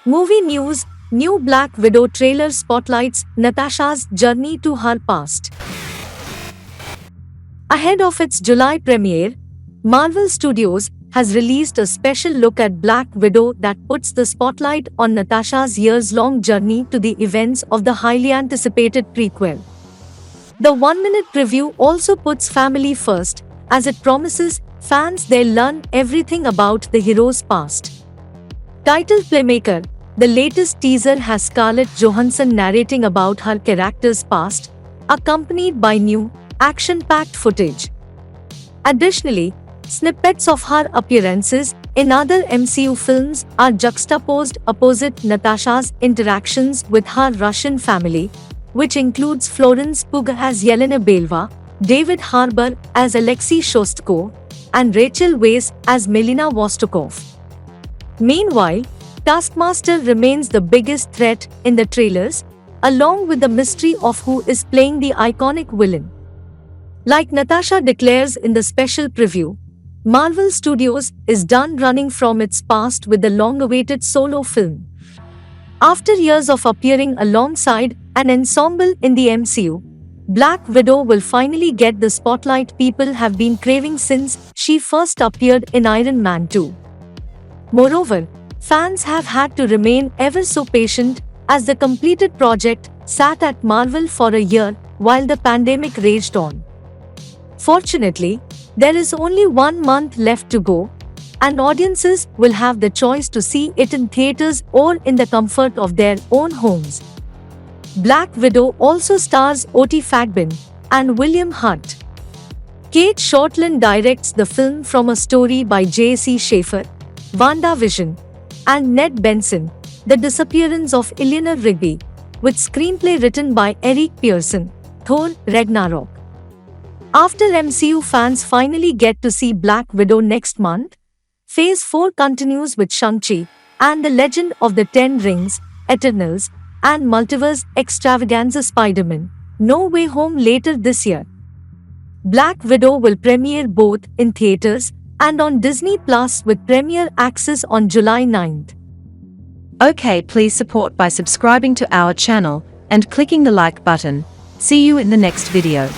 Movie news. New Black Widow trailer spotlights Natasha's journey to her past. Ahead of its July premiere, Marvel Studios has released a special look at Black Widow that puts the spotlight on Natasha's years-long journey to the events of the highly anticipated prequel. The 1-minute preview also puts family first, as it promises fans they'll learn everything about the hero's past. Titled Playmaker, the latest teaser has Scarlett Johansson narrating about her character's past, accompanied by new, action-packed footage. Additionally, snippets of her appearances in other MCU films are juxtaposed opposite Natasha's interactions with her Russian family, which includes Florence Pugh as Yelena Belova, David Harbour as Alexei Shostko, and Rachel Weisz as Melina Vostokov. Meanwhile, Taskmaster remains the biggest threat in the trailers, along with the mystery of who is playing the iconic villain. Like Natasha declares in the special preview, Marvel Studios is done running from its past with the long-awaited solo film. After years of appearing alongside an ensemble in the MCU, Black Widow will finally get the spotlight people have been craving since she first appeared in Iron Man 2. Moreover, fans have had to remain ever so patient as the completed project sat at Marvel for a year while the pandemic raged on. Fortunately, there is only 1 month left to go, and audiences will have the choice to see it in theaters or in the comfort of their own homes. Black Widow also stars Oti Fagbin and William Hunt. Kate Shortland directs the film from a story by J.C. Schaefer, WandaVision, and Ned Benson, The Disappearance of Eleanor Rigby, with screenplay written by Eric Pearson, Thor: Ragnarok. After MCU fans finally get to see Black Widow next month, Phase 4 continues with Shang-Chi and The Legend of the Ten Rings, Eternals, and Multiverse Extravaganza Spider-Man: No Way Home later this year. Black Widow will premiere both in theaters and on Disney Plus with premiere access on July 9th. Okay, please support by subscribing to our channel and clicking the like button. See you in the next video.